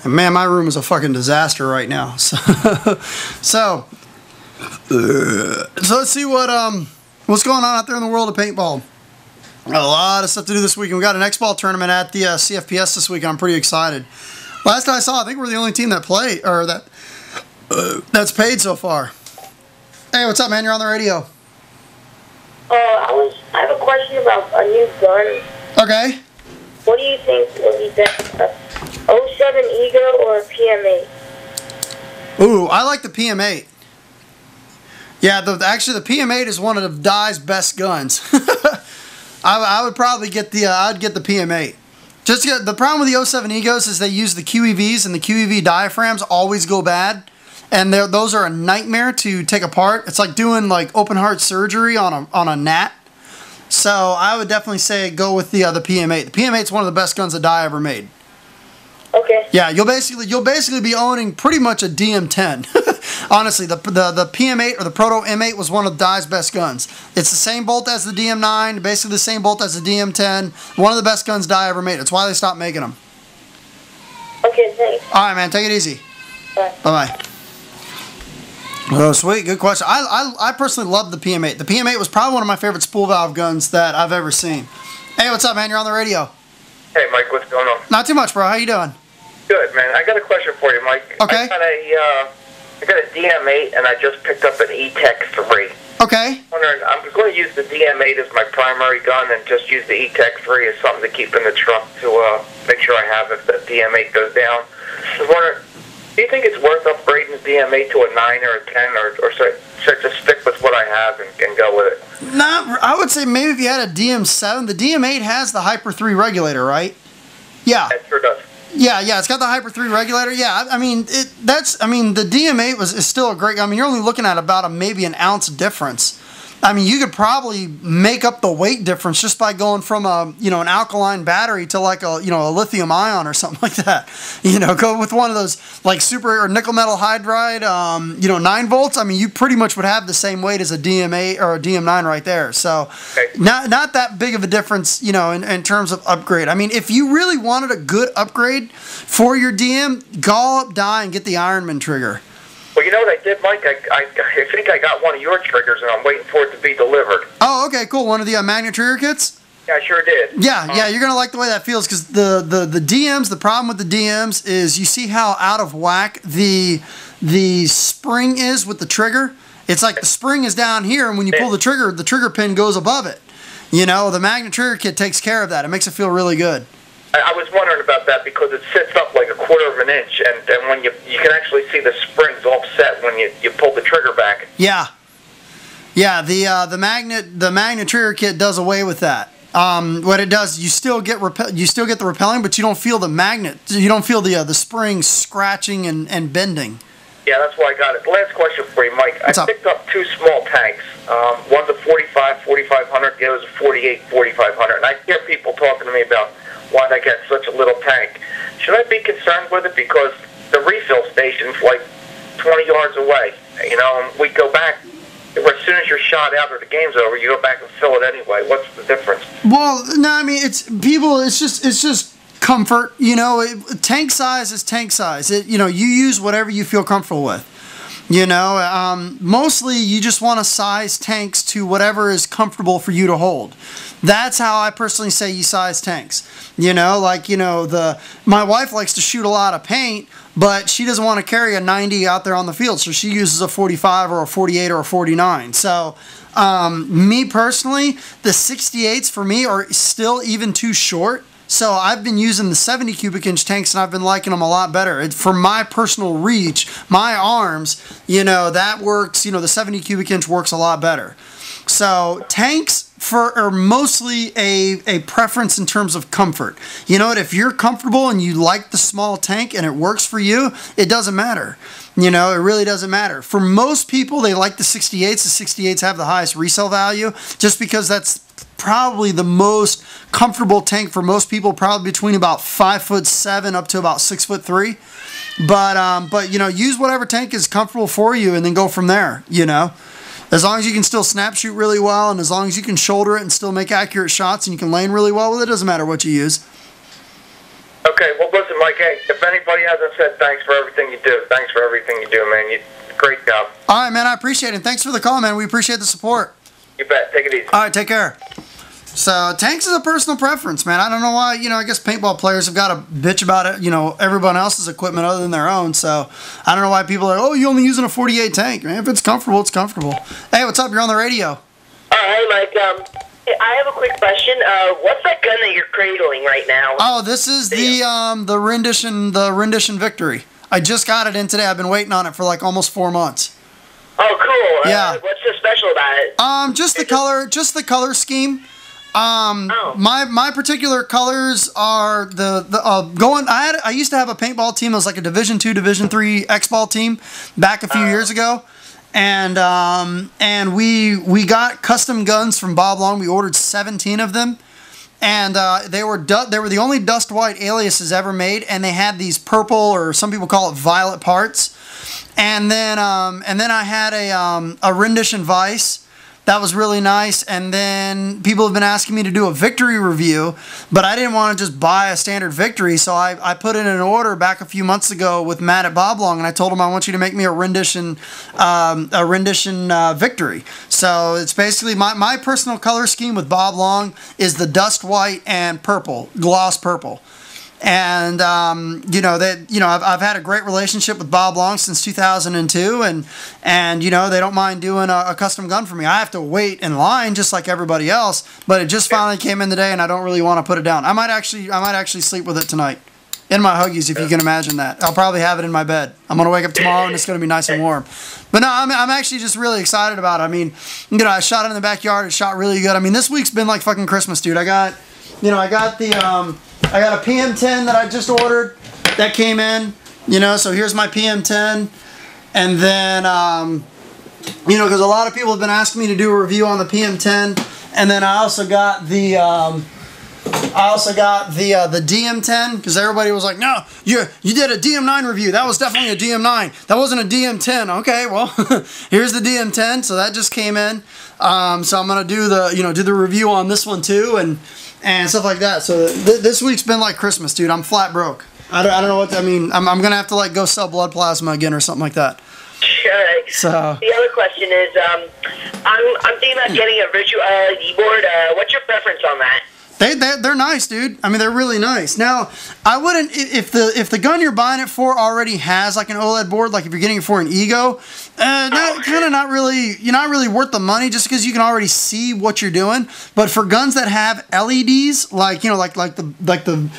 And man, my room is a fucking disaster right now. So let's see what's going on out there in the world of paintball. Got a lot of stuff to do this week. We got an X-Ball tournament at the CFPS this week, and I'm pretty excited. Last I saw, I think we're the only team that that's paid so far. Hey, what's up, man? You're on the radio. I have a question about a new gun. Okay. What do you think would be best, a 07 Ego or a PM8? Ooh, I like the PM8. Yeah, actually the PM8 is one of the Dye's best guns. I would probably get I'd get the PM8. The problem with the 07 Egos is they use the QEVs, and the QEV diaphragms always go bad, and those are a nightmare to take apart. It's like doing open heart surgery on a gnat. So I would definitely say go with the PM8. The PM8 is one of the best guns that Dye ever made. Okay. Yeah, you'll basically be owning pretty much a DM10. Honestly, the PM8 or the Proto M8 was one of Dye's best guns. It's the same bolt as the DM9, basically the same bolt as the DM10. One of the best guns Dye ever made. That's why they stopped making them. Okay, thanks. All right, man. Take it easy. Bye. Bye-bye. Oh, sweet. Good question. I personally love the PM8. The PM8 was probably one of my favorite spool valve guns that I've ever seen. Hey, what's up, man? You're on the radio. Hey, Mike. What's going on? Not too much, bro. How you doing? Good, man. I got a question for you, Mike. Okay. I got a DM8, and I just picked up an E-Tech 3. Okay. I'm going to use the DM8 as my primary gun and just use the E-Tech 3 as something to keep in the truck to make sure I have if the DM8 goes down. I was wondering, do you think it's worth upgrading the DM8 to a 9 or a 10, or should I just stick with what I have and go with it? No, I would say maybe if you had a DM7. The DM8 has the Hyper 3 regulator, right? Yeah. It sure does. Yeah, it's got the Hyper 3 regulator. Yeah, I mean, the DM8 is still a great. I mean, you're only looking at about maybe an ounce difference. I mean, you could probably make up the weight difference just by going from an alkaline battery to a lithium ion or something like that. Go with one of those super or nickel metal hydride 9 volts. I mean, you pretty much would have the same weight as a DM8 or a DM9 right there. So okay. not that big of a difference, in terms of upgrade. I mean, if you really wanted a good upgrade for your DM, call up Dye and get the Ironman trigger. Well, you know what I did, Mike? I think I got one of your triggers, and I'm waiting for it to be delivered. Oh, okay, cool. One of the magnet trigger kits? Yeah, I sure did. Yeah, you're going to like the way that feels, because the DMs, the problem with the DMs is you see how out of whack the spring is with the trigger? It's like the spring is down here, and when you pull the trigger pin goes above it. The magnet trigger kit takes care of that. It makes it feel really good. I was wondering about that because it sits up like a quarter of an inch, and when you can actually see the springs offset when you pull the trigger back. Yeah, the magnet trigger kit does away with that. What it does, you still get the repelling, but you don't feel the magnet. You don't feel the spring scratching and bending. Yeah, that's why I got it. Last question for you, Mike. What's up? Picked up 2 small tanks. One's a 4500, the other's a 48 4500. And I hear people talking to me about why I get such a little tank. Should I be concerned with it? Because the refill station's 20 yards away. And we go back. As soon as you're shot out or the game's over, you go back and fill it anyway. What's the difference? Well, no, I mean, it's just comfort. Tank size is tank size. You use whatever you feel comfortable with. Mostly you just want to size tanks to whatever is comfortable for you to hold. That's how I personally say you size tanks. My wife likes to shoot a lot of paint, but she doesn't want to carry a 90 out there on the field, so she uses a 45 or a 48 or a 49. So, me personally, the 68s for me are still even too short. So I've been using the 70 cubic inch tanks, and I've been liking them a lot better. For my personal reach, my arms, that works. The 70 cubic inch works a lot better. So tanks are mostly a preference in terms of comfort. If you're comfortable and you like the small tank and it works for you, it doesn't matter. It really doesn't matter. For most people, they like the 68s. The 68s have the highest resale value just because that's probably the most comfortable tank for most people, probably between about 5'7" up to about 6'3". But use whatever tank is comfortable for you and then go from there, As long as you can still snap shoot really well, and as long as you can shoulder it and still make accurate shots, and you can lane really well with it, doesn't matter what you use. Okay, well, listen, Mike, hey, if anybody hasn't said thanks for everything you do, thanks for everything you do, man. Great job. All right, man, I appreciate it. Thanks for the call, man. We appreciate the support. You bet. Take it easy. All right, take care. So, tanks is a personal preference, man. I don't know why, I guess paintball players have got to bitch about it, everyone else's equipment other than their own. So, I don't know why people are, oh, you're only using a 48 tank. Man, if it's comfortable, it's comfortable. Hey, what's up? You're on the radio. Hey, Mike. I have a quick question. What's that gun that you're cradling right now? Oh, this is the rendition Victory. I just got it in today. I've been waiting on it for like almost 4 months. Oh, cool. Yeah. What's so special about it? Just the color scheme. My particular colors are I used to have a paintball team. It was like a Division II, Division III X-ball team back a few years ago. And we got custom guns from Bob Long. We ordered 17 of them, and they were the only dust white aliases ever made, and they had these purple, or some people call it violet parts. And then I had a rendition Vice. That was really nice, and then people have been asking me to do a Victory review, but I didn't want to just buy a standard Victory, so I put in an order back a few months ago with Matt at Bob Long, and I told him I want you to make me a rendition Victory. So it's basically my personal color scheme with Bob Long is the dust white and purple, gloss purple. And I've had a great relationship with Bob Long since 2002, and they don't mind doing a custom gun for me. I have to wait in line just like everybody else, but it just finally came in today, and I don't really want to put it down. I might actually sleep with it tonight in my Huggies, if you can imagine that. I'll probably have it in my bed. I'm gonna wake up tomorrow and it's gonna be nice and warm. But no, I'm actually just really excited about it. I mean, I shot it in the backyard. It shot really good. I mean, this week's been like fucking Christmas, dude. I got a PM10 that I just ordered that came in, so here's my PM10. And then, because a lot of people have been asking me to do a review on the PM10. And then I also got the DM10, because everybody was like, no, you did a DM9 review. That was definitely a DM9. That wasn't a DM10. Okay, well, here's the DM10. So that just came in. So I'm going to do the review on this one too, and stuff like that. So this week's been like Christmas, dude. I'm flat broke. I don't know what I mean. I'm gonna have to like go sell blood plasma again or something like that. Sure. So the other question is, I'm thinking about getting a virtual LED board. What's your preference on that? They're nice, dude. I mean, they're really nice. Now, I wouldn't, if the gun you're buying it for already has like an OLED board, like if you're getting it for an Ego, you're not really worth the money just because you can already see what you're doing. But for guns that have LEDs, like the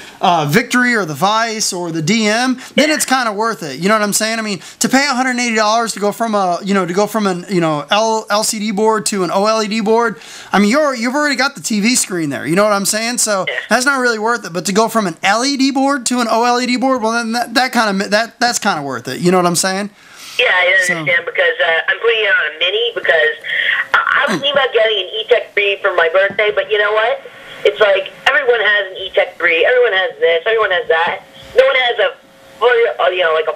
Victory or the Vice or the DM, then it's kind of worth it. You know what I'm saying? I mean, to pay $180 to go from an LCD board to an OLED board, I mean, you've already got the TV screen there. You know what I'm saying? So that's not really worth it. But to go from an LED board to an OLED board, well, then that's kind of worth it. You know what I'm saying? Yeah, I understand, because I'm putting it on a Mini, because I was thinking about getting an E-Tech 3 for my birthday, but you know what? It's like everyone has an E-Tech 3, everyone has this, everyone has that. No one has a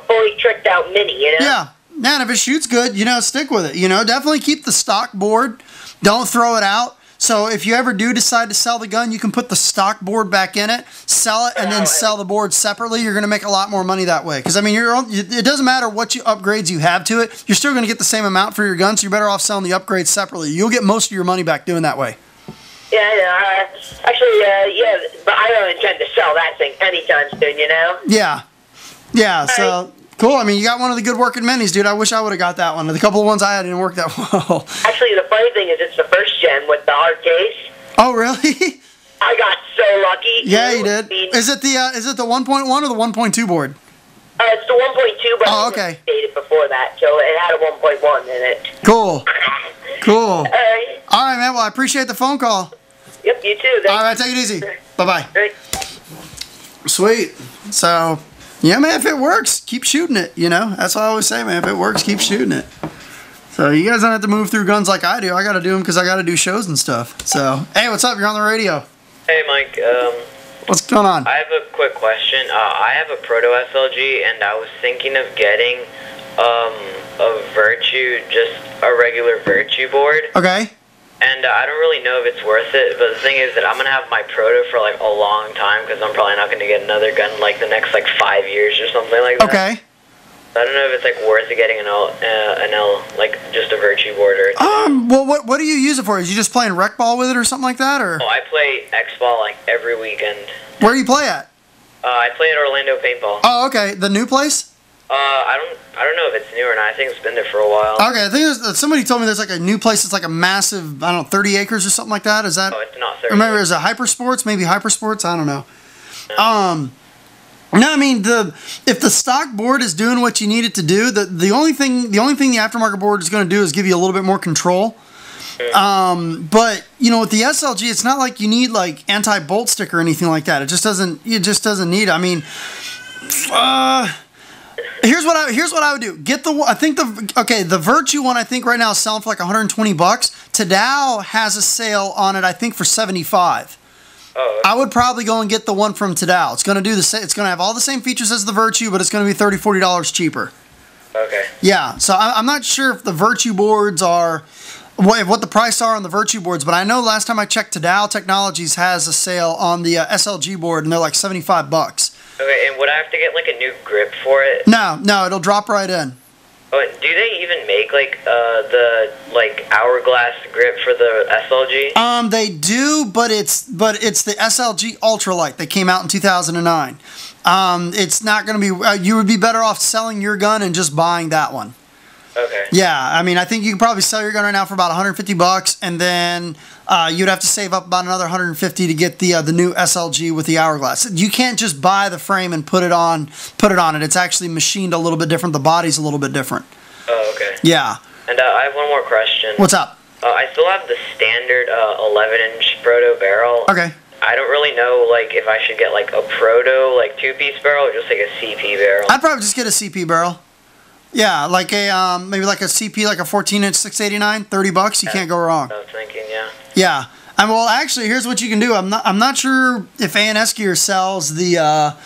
fully tricked out Mini, you know? Yeah. Man, if it shoots good, stick with it. Definitely keep the stock board. Don't throw it out. So if you ever do decide to sell the gun, you can put the stock board back in it, sell it, and then sell the board separately. You're going to make a lot more money that way. Because, I mean, it doesn't matter what upgrades you have to it. You're still going to get the same amount for your gun, so you're better off selling the upgrades separately. You'll get most of your money back doing that way. Yeah. But I don't intend to sell that thing anytime soon, Yeah. So... Cool. I mean, you got one of the good working minis, dude. I wish I would have got that one. The couple of ones I had didn't work that well. Actually, the funny thing is it's the first gen with the hard case. Oh, really? I got so lucky. Yeah, you did. Is it the 1.1 or the 1.2 board? It's the 1.2, but it was dated before that, so it had a 1.1 in it. Cool. All right, man. Well, I appreciate the phone call. Yep, you too. All right, take it easy. Bye-bye. Right. Sweet. So... yeah, man, if it works, keep shooting it, That's what I always say, man. If it works, keep shooting it. So you guys don't have to move through guns like I do. I got to do them because I got to do shows and stuff. So, hey, what's up? You're on the radio. Hey, Mike. What's going on? I have a quick question. I have a Proto SLG, and I was thinking of getting a Virtue, just a regular Virtue board. Okay. And and I don't really know if it's worth it, but the thing is that I'm going to have my proto for, like, a long time, because I'm probably not going to get another gun, like, the next, like, 5 years or something like that. Okay. I don't know if it's, like, worth it getting an L, like, just a Virtue board or... Well, what do you use it for? Is you just playing rec ball with it or something like that, or? Oh, I play X-Ball, like, every weekend. Where do you play at? I play at Orlando Paintball. Oh, okay. The new place? I don't know if it's new or not. I think it's been there for a while. Okay, I think somebody told me there's like a new place that's like a massive, I don't know, 30 acres or something like that. Is that? Oh, it's not 30. Remember, is it Hypersports? Maybe Hypersports? I don't know. No, I mean if the stock board is doing what you need it to do, the only thing the aftermarket board is going to do is give you a little bit more control. But you know, with the SLG, it's not like you need like anti-bolt stick or anything like that. It just doesn't need it. I mean, here's what I would do. Get the Virtue one I think right now is selling for like $120. Tadao has a sale on it I think for $75. Oh. I would probably go and get the one from Tadao. It's going to it's going to have all the same features as the Virtue, but it's going to be $30-$40 cheaper. Okay. Yeah, so I'm not sure if the Virtue boards are what the price are on the Virtue boards, but I know last time I checked, Tadao Technologies has a sale on the SLG board, and they're like $75. Okay, and would I have to get like a new grip for it? No, it'll drop right in. Oh, do they even make like the like hourglass grip for the SLG? They do, but it's the SLG Ultralight that came out in 2009. It's not going to be. You would be better off selling your gun and just buying that one. Okay. Yeah, I mean, I think you can probably sell your gun right now for about $150, and then you'd have to save up about another $150 to get the new SLG with the hourglass. You can't just buy the frame and put it on it. It's actually machined a little bit different. The body's a little bit different. Oh, okay. Yeah. And I have one more question. What's up? I still have the standard 11-inch proto barrel. Okay. I don't really know like if I should get like a proto like 2-piece barrel or just like a CP barrel. I'd probably just get a CP barrel. Yeah, like a maybe like a CP, like a 14-inch 689, $30. You can't go wrong. I was thinking, yeah. Yeah. Well, actually, here's what you can do. I'm not sure if A&S Gear sells the Tadao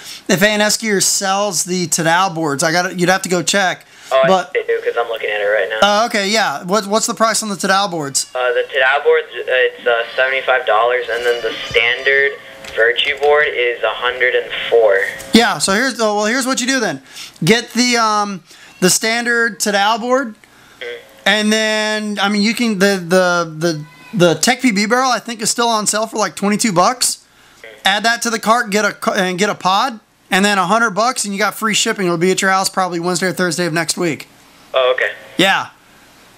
boards. You'd have to go check. Oh, but, I think they do because I'm looking at it right now. Oh, okay, yeah. What's the price on the Tadao boards? The Tadao boards, it's $75, and then the standard Virtue board is $104. Yeah. So here's what you do then. Get the standard Tadao board, and then I mean you can the TechPB barrel I think is still on sale for like $22. Add that to the cart, get a pod, and then $100, and you got free shipping. It'll be at your house probably Wednesday or Thursday of next week. Oh, okay. Yeah.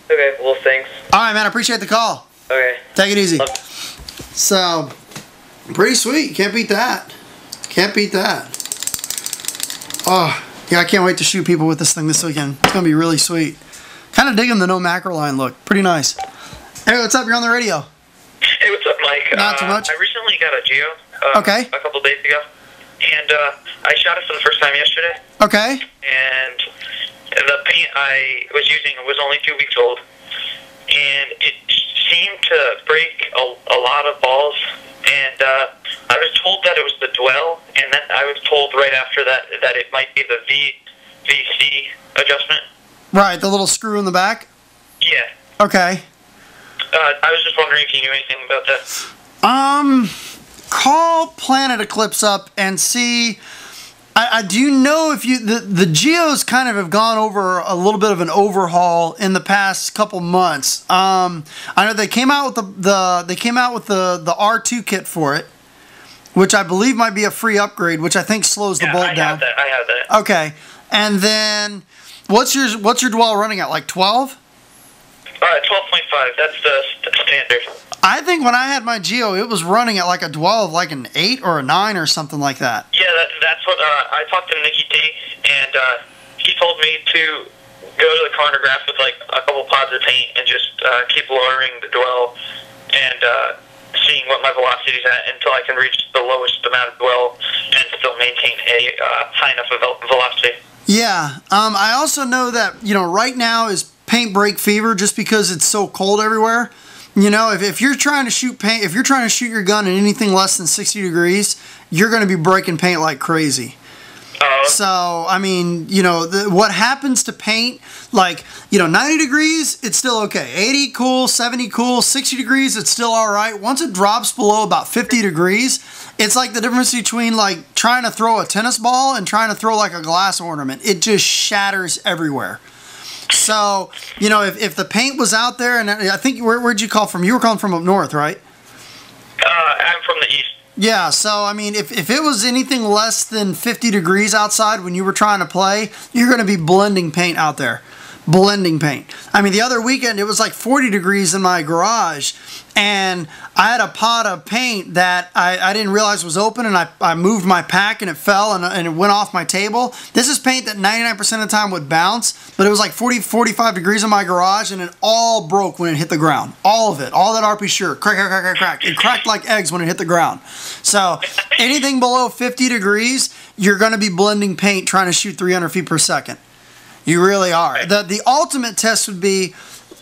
Okay. Well, thanks. All right, man. I appreciate the call. Okay. Take it easy. So, pretty sweet. Can't beat that. Can't beat that. Oh. Yeah, I can't wait to shoot people with this thing this weekend. It's going to be really sweet. Kind of digging the no macro line look. Pretty nice. Hey, what's up? You're on the radio. Hey, what's up, Mike? Not too much. I recently got a Geo okay. a couple days ago, and I shot it for the first time yesterday. Okay. And the paint I was using was only 2 weeks old, and it seemed to break a lot of balls, and I was told that it was the dwell, and then I was told right after that it might be the VC adjustment. Right, the little screw in the back? Yeah. Okay. I was just wondering if you knew anything about that. Call Planet Eclipse up and see. I do know if the Geos kind of have gone over a little bit of an overhaul in the past couple months. I know they came out with the R2 kit for it, which I believe might be a free upgrade, which I think slows the bolt down. I have that. Okay, and then what's your dwell running at, like 12? 12.5. That's the standard. I think when I had my Geo, it was running at like a dwell of like an 8 or a 9 or something like that. Yeah, that's what I talked to Nicky T, and he told me to go to the chronograph with like a couple pods of paint and just keep lowering the dwell and seeing what my velocity's at until I can reach the lowest amount of dwell and still maintain a high enough velocity. Yeah. I also know that, right now is paint break fever just because it's so cold everywhere. If you're trying to shoot paint, if you're trying to shoot your gun at anything less than 60 degrees, you're going to be breaking paint like crazy. Oh, So, I mean, you know, what happens to paint, like, you know, 90 degrees, it's still okay. 80, cool. 70, cool. 60 degrees, it's still all right. Once it drops below about 50 degrees, it's like the difference between, like, trying to throw a tennis ball and trying to throw, like, a glass ornament. It just shatters everywhere. So, you know, if the paint was out there, and I think, where'd you call from? You were calling from up north, right? I'm from the east. Yeah, so, I mean, if it was anything less than 50 degrees outside when you were trying to play, you're going to be blending paint out there. Blending paint. I mean, the other weekend, it was like 40 degrees in my garage, and I had a pot of paint that I didn't realize was open, and I moved my pack, and it fell, and it went off my table. This is paint that 99% of the time would bounce, but it was like 40, 45 degrees in my garage, and it all broke when it hit the ground. All of it. All that RP shirt. Crack, crack, crack, crack, crack. It cracked like eggs when it hit the ground. So, anything below 50 degrees, you're going to be blending paint trying to shoot 300 feet per second. You really are. The ultimate test would be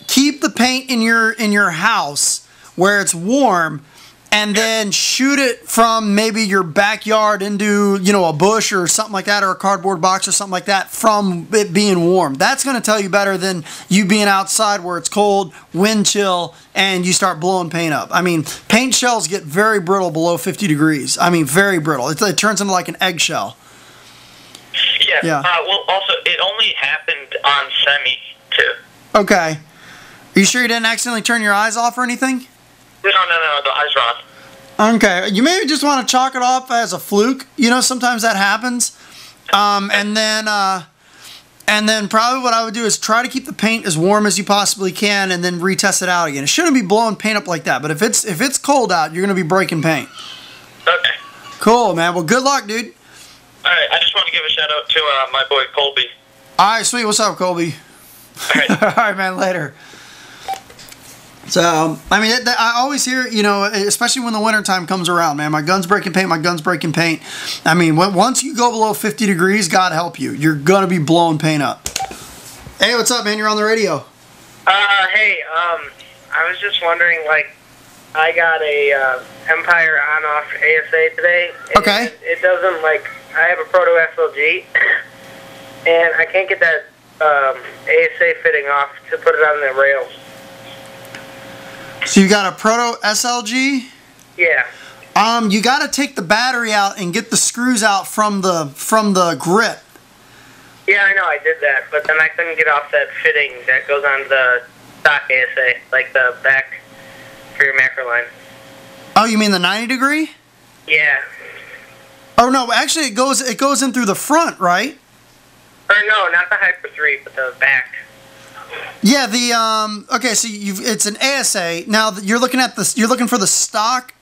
keep the paint in your house where it's warm, and then shoot it from maybe your backyard into, you know, a bush or something like that, or a cardboard box or something like that, from it being warm. That's going to tell you better than you being outside where it's cold, wind chill, and you start blowing paint up. I mean, paint shells get very brittle below 50 degrees. I mean, very brittle. It turns into like an eggshell. Yeah. Well, also, it only happened on semi, too. Okay. Are you sure you didn't accidentally turn your eyes off or anything? No, the eyes are on. Okay. You maybe just want to chalk it off as a fluke. You know, sometimes that happens. And then probably what I would do is try to keep the paint as warm as you possibly can, and then retest it out again. It shouldn't be blowing paint up like that, but if it's cold out, you're going to be breaking paint. Okay. Cool, man. Well, good luck, dude. All right, I just want to give a shout-out to my boy Colby. All right, sweet. What's up, Colby? All right. All right, man, later. So, I mean, I always hear, you know, especially when the wintertime comes around, man, my gun's breaking paint, my gun's breaking paint. I mean, once you go below 50 degrees, God help you. You're going to be blowing paint up. Hey, what's up, man? You're on the radio. Hey, I was just wondering, like, I got a Empire on-off ASA today. Okay. It doesn't, like, I have a Proto SLG, and I can't get that ASA fitting off to put it on the rails. So you got a Proto SLG? Yeah. You got to take the battery out and get the screws out from the grip. Yeah, I know, I did that, but then I couldn't get off that fitting that goes on the stock ASA, like the back for your macro line. Oh, you mean the 90 degree? Yeah. Oh no, actually it goes in through the front, right? Or no, not the Hyper 3, but the back. Yeah, okay, so it's an ASA. Now you're looking for the stock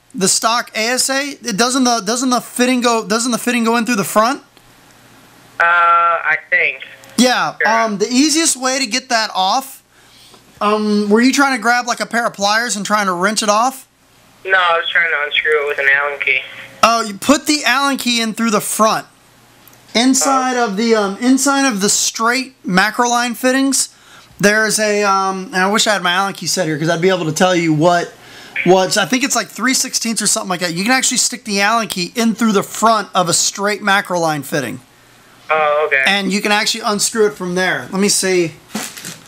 ASA. Doesn't the fitting go in through the front? I think. Yeah. Sure. The easiest way to get that off. Were you trying to grab like a pair of pliers and trying to wrench it off? No, I was trying to unscrew it with an Allen key. Oh, you put the Allen key in through the front. Inside of the straight macro line fittings, there's a and I wish I had my Allen key set here because I'd be able to tell you what I think it's like 3/16 or something like that. You can actually stick the Allen key in through the front of a straight macro line fitting. Oh, okay. And you can actually unscrew it from there. Let me see.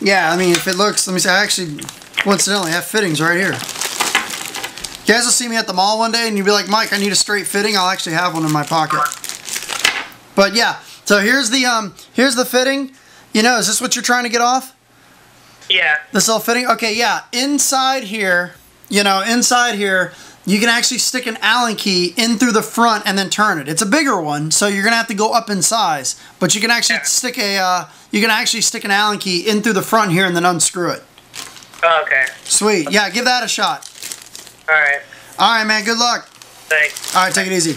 Yeah, I mean, if it looks, let me see. I actually, coincidentally, have fittings right here. You guys will see me at the mall one day and you'll be like, Mike, I need a straight fitting. I'll actually have one in my pocket. But yeah, so here's the fitting. You know, is this what you're trying to get off? Yeah. This little fitting? Okay, yeah. Inside here, you can actually stick an Allen key in through the front and then turn it. It's a bigger one, so you're gonna have to go up in size. But you can actually stick an Allen key in through the front here and then unscrew it. Oh, okay. Sweet. Yeah, give that a shot. All right. All right, man. Good luck. Thanks. All right, take it easy.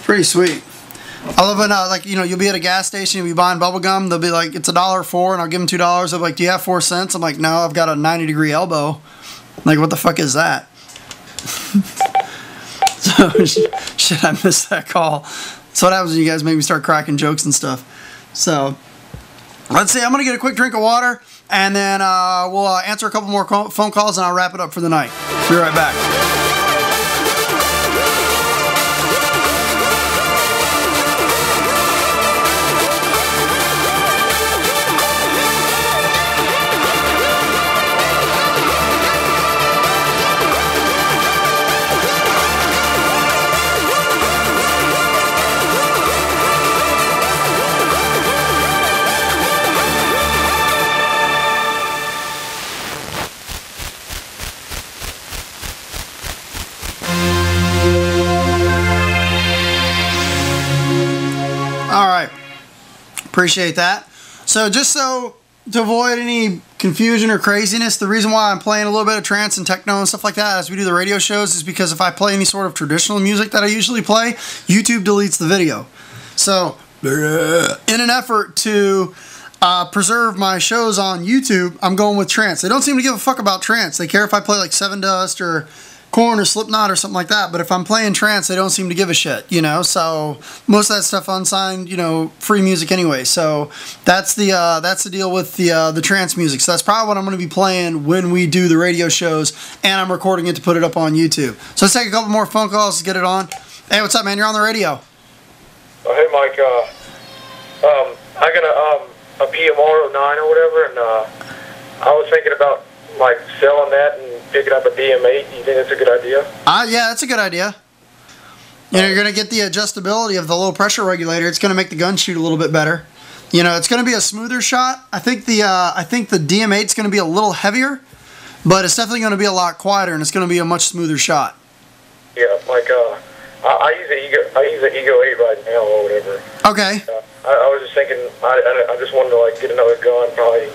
Pretty sweet. I love when, like, you know, you'll be at a gas station, you'll be buying bubble gum, they'll be like, it's $1.04, and I'll give them $2. They'll be like, do you have 4 cents? I'm like, no, I've got a 90-degree elbow. I'm like, what the fuck is that? So, shit, I missed that call. So what happens when you guys make me start cracking jokes and stuff. So, let's see, I'm going to get a quick drink of water, and then we'll answer a couple more phone calls, and I'll wrap it up for the night. Be right back. Appreciate that. So just so to avoid any confusion or craziness, the reason why I'm playing a little bit of trance and techno and stuff like that as we do the radio shows is because if I play any sort of traditional music that I usually play, YouTube deletes the video. So in an effort to preserve my shows on YouTube, I'm going with trance. They don't seem to give a fuck about trance. They care if I play like Seven Dust or Korn or Slipknot or something like that, but if I'm playing trance, they don't seem to give a shit, you know. So most of that stuff unsigned, you know, free music anyway. So that's the deal with the trance music. So that's probably what I'm going to be playing when we do the radio shows, and I'm recording it to put it up on YouTube. So let's take a couple more phone calls to get it on. Hey, what's up, man? You're on the radio. Oh, hey, Mike. I got a PMR 09 or whatever, and I was thinking about like selling that and picking up a DM8. You think that's a good idea? Yeah, that's a good idea. You know, you're going to get the adjustability of the low pressure regulator. It's going to make the gun shoot a little bit better. You know, it's going to be a smoother shot. I think the DM8 is going to be a little heavier, but it's definitely going to be a lot quieter, and it's going to be a much smoother shot. Yeah, like I use an Ego 8 right now or whatever. Okay. I was just thinking, I just wanted to like get another gun probably.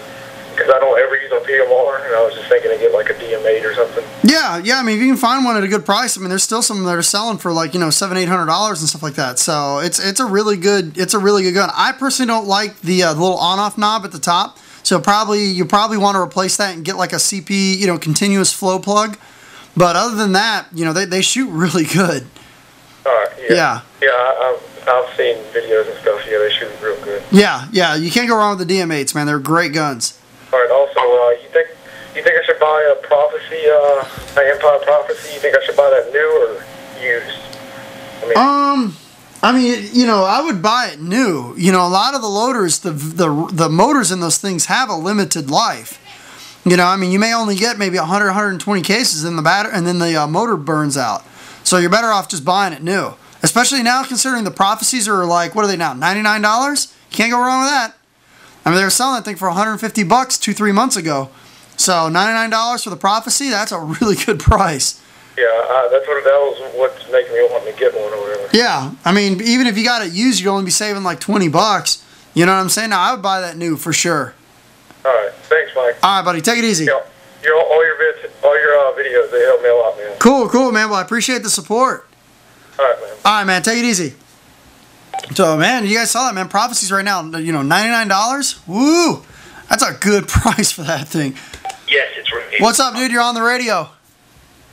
Because I don't ever use a PMR, and I was just thinking to get like a DM8 or something. Yeah. I mean, if you can find one at a good price, I mean, there's still some that are selling for like, you know, $700-800 and stuff like that. So it's a really good gun. I personally don't like the little on-off knob at the top. So you probably want to replace that and get like a CP, you know, continuous flow plug. But other than that, you know, they shoot really good. All right. Yeah. I've seen videos and stuff. Yeah, they shoot real good. Yeah. You can't go wrong with the DM8s, man. They're great guns. All right. Also, you think I should buy a Prophecy, an Empire Prophecy? You think I should buy that new or used? I mean, you know, I would buy it new. You know, a lot of the loaders, the motors in those things have a limited life. You know, I mean, you may only get maybe 100, 120 cases in the battery, and then the motor burns out. So you're better off just buying it new. Especially now, considering the Prophecies are like, what are they now, $99? You can't go wrong with that. I mean, they were selling that thing for $150 2-3 months ago. So $99 for the Prophecy, that's a really good price. Yeah, that was what's making me want to get one or whatever. Yeah, I mean, even if you got it used, you'd only be saving like $20. You know what I'm saying? Now, I would buy that new for sure. All right, thanks, Mike. All right, buddy, take it easy. Yeah, all your videos, they help me a lot, man. Cool, man. Well, I appreciate the support. All right, man. All right, man, take it easy. So, man, you guys saw that, man. Prophecies right now, you know, $99. Woo! That's a good price for that thing. Yes, it's right. What's up, dude? You're on the radio.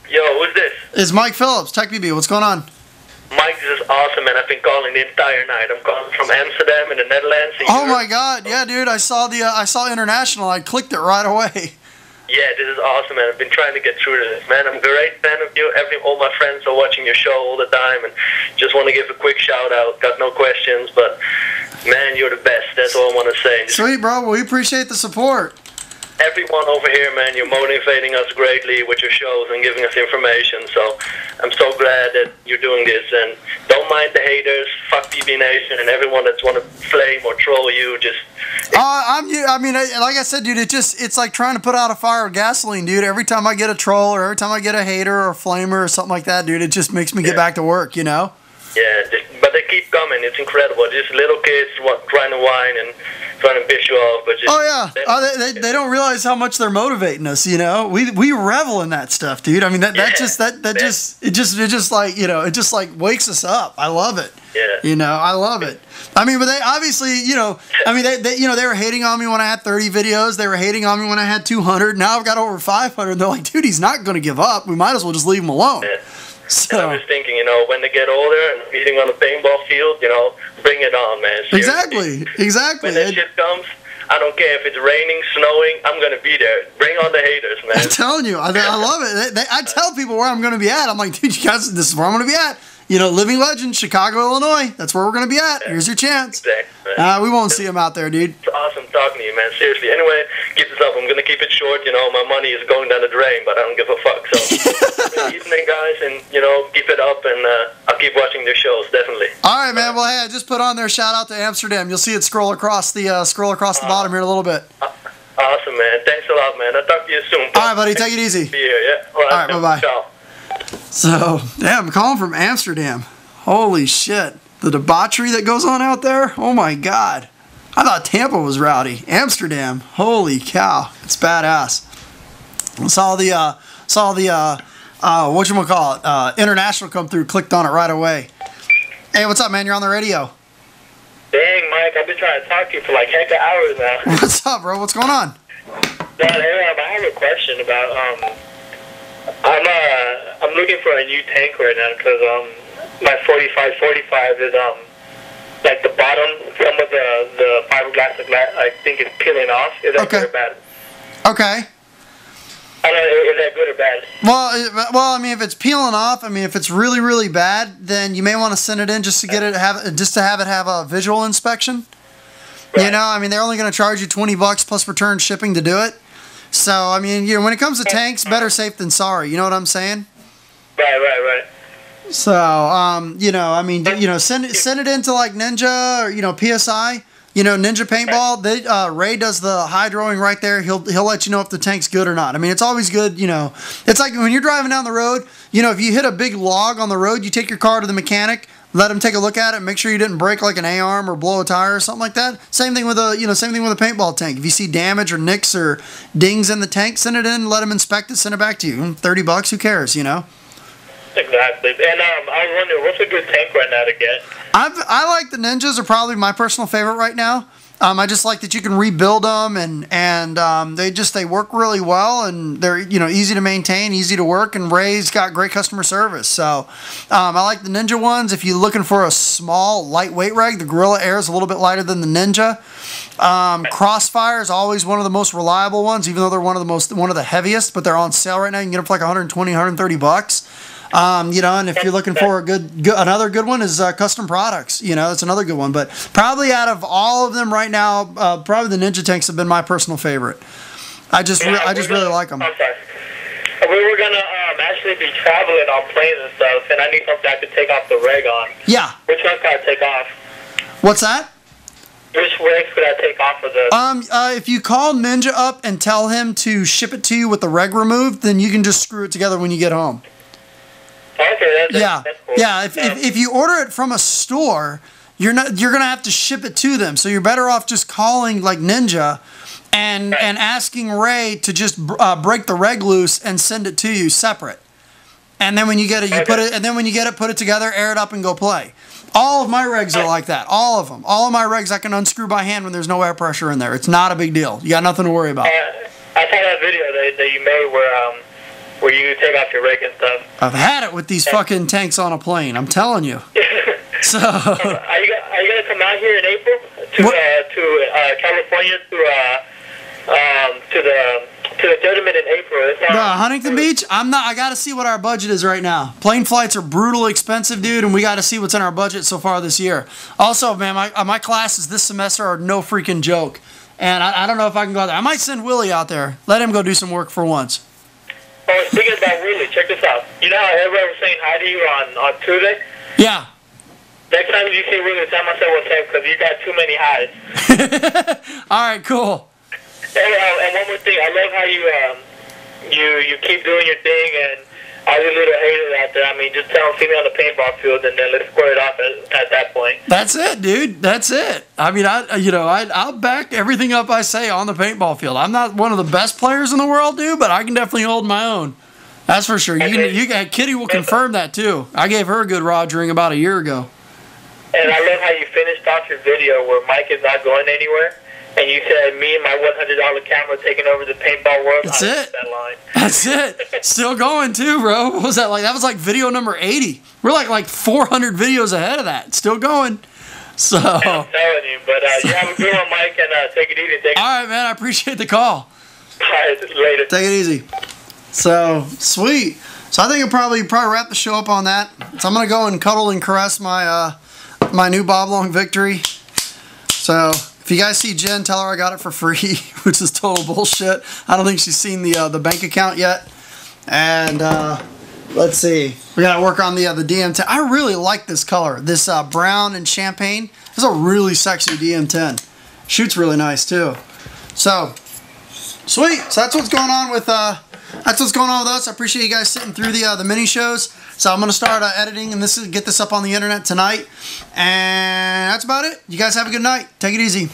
Yo, who's this? It's Mike Phillips, TechPB. What's going on? Mike, this is awesome, man. I've been calling the entire night. I'm calling from Amsterdam in the Netherlands. Oh my God, yeah, dude. I saw international. I clicked it right away. Yeah, this is awesome, man. I've been trying to get through to this, man. I'm a great fan of you. All my friends are watching your show all the time, and just want to give a quick shout out. Got no questions, but man, you're the best. That's all I want to say. Sweet, bro. Well, we appreciate the support. Everyone over here, man, you're motivating us greatly with your shows and giving us information. So I'm so glad that you're doing this. And don't mind the haters. Fuck PB Nation and everyone that's want to flame or troll you. Just. I mean, like I said, dude, it's like trying to put out a fire of gasoline, dude. Every time I get a troll or every time I get a hater or a flamer or something like that, dude, it just makes me get back to work, you know? Yeah, but they keep coming. It's incredible. Just little kids trying to whine and trying to piss you off. But just, they don't realize how much they're motivating us. You know, we revel in that stuff, dude. I mean, it just like, you know, it just like wakes us up. I love it. Yeah. You know, I love it. I mean, but they obviously, you know, I mean, they were hating on me when I had 30 videos. They were hating on me when I had 200. Now I've got over 500. They're like, dude, he's not going to give up. We might as well just leave him alone. Yeah. So, and I'm just thinking, you know, when they get older and competing on the paintball field, you know, bring it on, man. Seriously. Exactly. When that shit comes, I don't care if it's raining, snowing, I'm going to be there. Bring on the haters, man. I'm telling you, I love it. I tell people where I'm going to be at. I'm like, dude, you guys, this is where I'm going to be at. You know, living legend, Chicago, Illinois. That's where we're going to be at. Here's your chance. Exactly. We won't see him out there, dude. It's awesome talking to you, man. Seriously. Anyway, keep this up. I'm going to keep it short. You know, my money is going down the drain, but I don't give a fuck. So, good evening, guys, and, you know, keep it up, and I'll keep watching their shows, definitely. All right, man. Well, hey, I just put on there, shout out to Amsterdam. You'll see it scroll across the bottom here in a little bit. Awesome, man. Thanks a lot, man. I'll talk to you soon. All right, buddy. Take it easy. Be here, yeah? All right, bye-bye. Ciao. So, yeah, I'm calling from Amsterdam. Holy shit. The debauchery that goes on out there, oh my God. I thought Tampa was rowdy. Amsterdam, holy cow, it's badass. Saw the whatchamacallit, International come through, clicked on it right away. Hey, what's up, man? You're on the radio. Dang, Mike, I've been trying to talk to you for like heck of hours now. What's up, bro? What's going on? I have a question about, I'm looking for a new tank right now because, my 45 is, like the bottom, some of the fiberglass, I think is peeling off. Is that good or bad? Okay. I don't know, is that good or bad? Well, I mean, if it's peeling off, I mean, if it's really, really bad, then you may want to send it in just to get it have a visual inspection. Right. You know, I mean, they're only going to charge you $20 plus return shipping to do it. So, I mean, when it comes to tanks, better safe than sorry. You know what I'm saying? Right. So, I mean, send it into like Ninja or PSI. Ninja Paintball. Ray does the hydroing right there. He'll let you know if the tank's good or not. I mean, it's always good. It's like when you're driving down the road. If you hit a big log on the road, you take your car to the mechanic, let him take a look at it, make sure you didn't break like an A-arm or blow a tire or something like that. Same thing with a paintball tank. If you see damage or nicks or dings in the tank, send it in, let him inspect it, send it back to you. $30, who cares? Exactly. And I was wondering, what's a good tank right now to get? I like the Ninjas are probably my personal favorite right now. I just like that you can rebuild them and they work really well and they're easy to maintain, easy to work, and Ray's got great customer service. So I like the Ninja ones. If you're looking for a small lightweight reg, the Gorilla Air is a little bit lighter than the Ninja. Crossfire is always one of the most reliable ones, even though they're one of the heaviest. But they're on sale right now. You can get them for like $120, $130. And if you're looking for another good one is Custom Products. That's another good one. But probably out of all of them right now, probably the Ninja tanks have been my personal favorite. I just really like them. Okay. We were gonna actually be traveling on planes and stuff, and I need something I could take off the reg on. Yeah. Which one can I take off? What's that? Which regs could I take off of the? If you call Ninja up and tell him to ship it to you with the reg removed, then you can just screw it together when you get home. Okay, that's cool. Yeah. If you order it from a store, you're gonna have to ship it to them. So you're better off just calling like Ninja, and asking Ray to just break the reg loose and send it to you separate. And then when you get it, put it together, air it up, and go play. All of my regs are like that. All of them. All of my regs I can unscrew by hand when there's no air pressure in there. It's not a big deal. You got nothing to worry about. I saw that video that you made where you take off your reg and stuff. I've had it with these fucking tanks on a plane. I'm telling you. So. Are you gonna come out here in April to California to the tournament in April? Huntington Beach? I'm not. I got to see what our budget is right now. Plane flights are brutal expensive, dude, and we got to see what's in our budget so far this year. Also, man, my classes this semester are no freaking joke, and I don't know if I can go out there. I might send Willie out there. Let him go do some work for once. Oh, speaking about Willie, check this out. You know how everybody was saying hi to you on Tuesday? Yeah. Next time you see Willie, tell myself what's up because you got too many highs. All right, cool. And one more thing, I love how you keep doing your thing and all you little haters out there. I mean, just tell them see me on the paintball field and then let's square it off at that point. That's it, dude. That's it. I mean, I'll back everything up I say on the paintball field. I'm not one of the best players in the world, dude, but I can definitely hold my own. That's for sure. Kitty will confirm that too. I gave her a good rogering about a year ago. And I love how you finished off your video where Mike is not going anywhere. And you said, me and my $100 camera taking over the paintball world. That's it. That's it. Still going too, bro. What was that like? That was like video number 80. We're like 400 videos ahead of that. Still going. So. Yeah, I'm telling you. But you have a good one, Mike, and take it easy. All right, man. I appreciate the call. All right, later. Take it easy. So, sweet. So I think I'll probably wrap the show up on that. So I'm going to go and cuddle and caress my my new Bob Long Victory. So if you guys see Jen, tell her I got it for free, which is total bullshit. I don't think she's seen the bank account yet. And let's see. We got to work on the DM10. I really like this color. This brown and champagne. This is a really sexy DM10. Shoots really nice too. So, sweet. So that's what's going on with us. I appreciate you guys sitting through the mini shows. So I'm gonna start editing and get this up on the internet tonight. And that's about it. You guys have a good night. Take it easy.